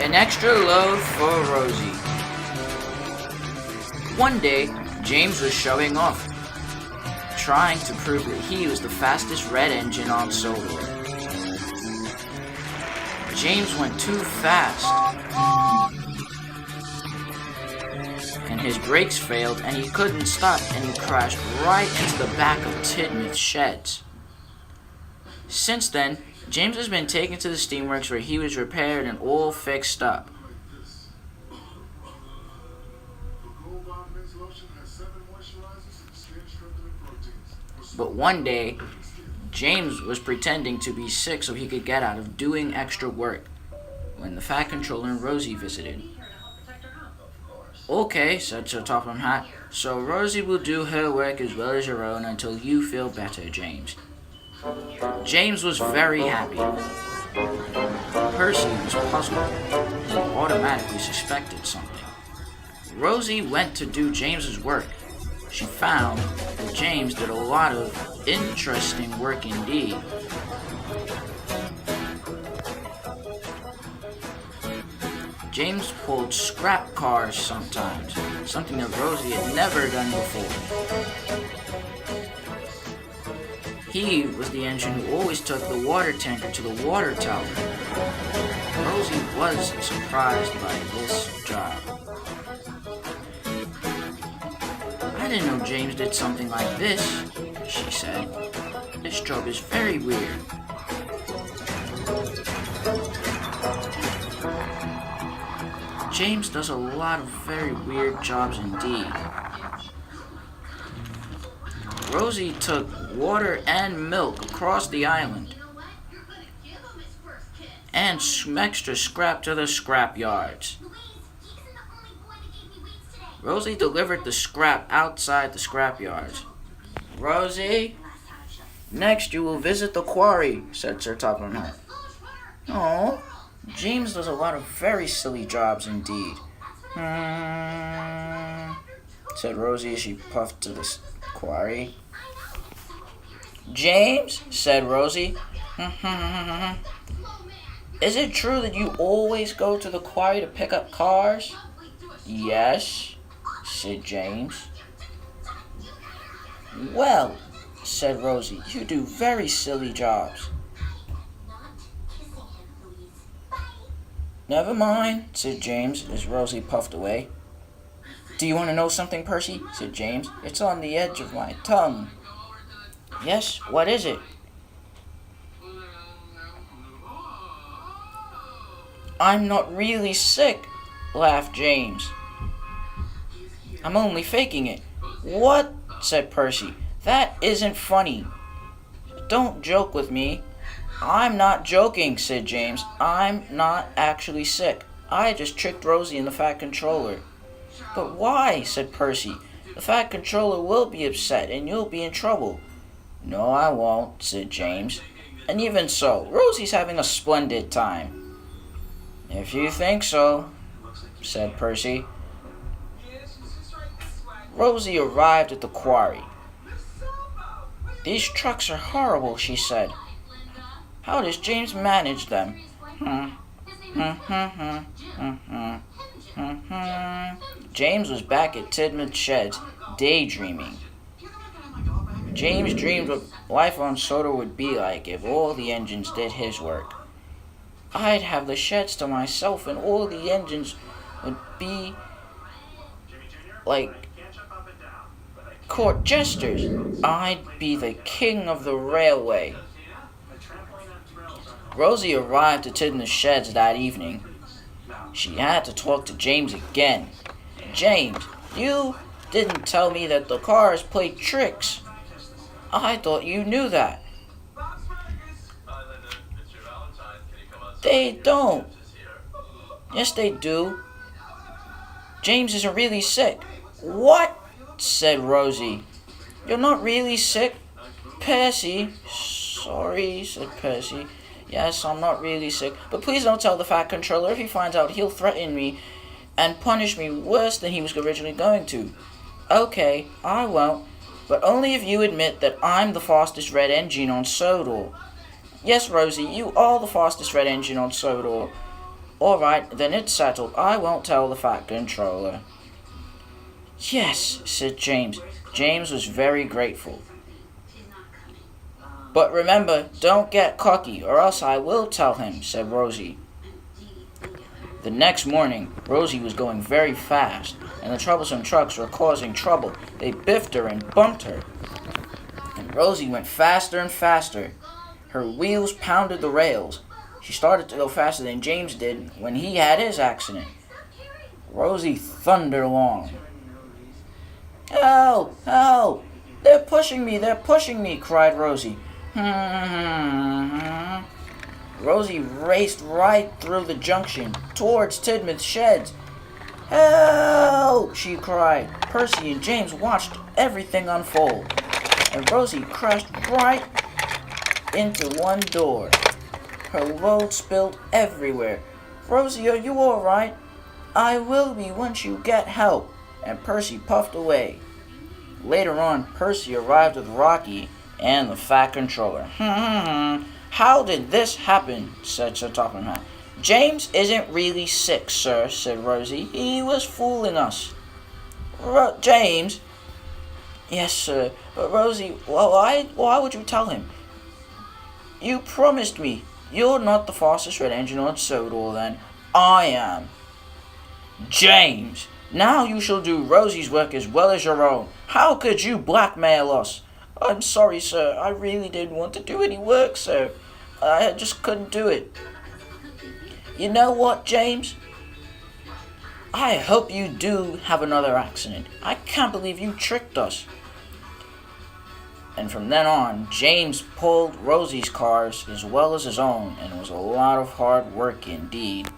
An extra load for Rosie. One day, James was showing off, trying to prove that he was the fastest red engine on Sodor. James went too fast, and his brakes failed, and he couldn't stop, and he crashed right into the back of Tidmouth's sheds. Since then, James has been taken to the steamworks where he was repaired and all fixed up. But one day, James was pretending to be sick so he could get out of doing extra work when the Fat Controller and Rosie visited. Okay, said Sir Topham Hatt, so Rosie will do her work as well as your own until you feel better, James. James was very happy. Percy was puzzled. He automatically suspected something. Rosie went to do James's work. She found that James did a lot of interesting work indeed. James pulled scrap cars sometimes, something that Rosie had never done before. He was the engine who always took the water tanker to the water tower. Rosie was surprised by this job. I didn't know James did something like this, she said. This job is very weird. James does a lot of very weird jobs indeed. Rosie took water and milk across the island and some extra scrap to the scrap yards. Rosie delivered the scrap outside the scrap yards. Rosie, next you will visit the quarry, said Sir Topham Hatt. Oh, James does a lot of very silly jobs indeed. Said Rosie as she puffed to the quarry. James, said Rosie, is it true that you always go to the quarry to pick up cars? Yes, said James. Well, said Rosie, you do very silly jobs. Never mind, said James as Rosie puffed away. Do you want to know something, Percy? Said James. It's on the edge of my tongue. Yes, what is it? I'm not really sick, laughed James. I'm only faking it. What? Said Percy. That isn't funny. Don't joke with me. I'm not joking, said James. I'm not actually sick. I just tricked Rosie and the Fat Controller. But why? Said Percy. The Fat Controller will be upset and you'll be in trouble. No, I won't, said James. And even so, Rosie's having a splendid time. If you think so, said Percy. Rosie arrived at the quarry. These trucks are horrible, she said. How does James manage them? James was back at Tidmouth's sheds, daydreaming. James dreamed what life on Sodor would be like if all the engines did his work. I'd have the sheds to myself and all the engines would be like court jesters. I'd be the king of the railway. Rosie arrived at Tidmouth's sheds that evening. She had to talk to James again. James, you didn't tell me that the cars played tricks. I thought you knew that. They don't. Yes, they do. James isn't really sick. What? Said Rosie. You're not really sick? Percy. Sorry, said Percy. Yes, I'm not really sick. But please don't tell the Fat Controller. If he finds out, he'll threaten me and punish me worse than he was originally going to. Okay, I won't. But only if you admit that I'm the fastest red engine on Sodor. Yes, Rosie, you are the fastest red engine on Sodor. Alright, then it's settled. I won't tell the Fat Controller. Yes, said James. James was very grateful. But remember, don't get cocky, or else I will tell him, said Rosie. The next morning, Rosie was going very fast, and the troublesome trucks were causing trouble. They biffed her and bumped her. And Rosie went faster and faster. Her wheels pounded the rails. She started to go faster than James did when he had his accident. Rosie thundered along. "Help! Help! They're pushing me, cried Rosie. Rosie raced right through the junction, towards Tidmouth's sheds. "Help!" she cried. Percy and James watched everything unfold, and Rosie crashed right into one door. Her load spilled everywhere. "Rosie, are you all right?" "I will be once you get help," and Percy puffed away. Later on, Percy arrived with Rocky and the Fat Controller. "How did this happen?" said Sir Topham Hatt. "James isn't really sick, sir," said Rosie. "He was fooling us." "James?" "Yes, sir. But Rosie, why would you tell him?" "You promised me." "You're not the fastest red engine on Sodor, then." "I am." "James, now you shall do Rosie's work as well as your own. How could you blackmail us?" "I'm sorry, sir. I really didn't want to do any work, sir. I just couldn't do it." "You know what, James? I hope you do have another accident. I can't believe you tricked us." And from then on, James pulled Rosie's cars as well as his own, and it was a lot of hard work indeed.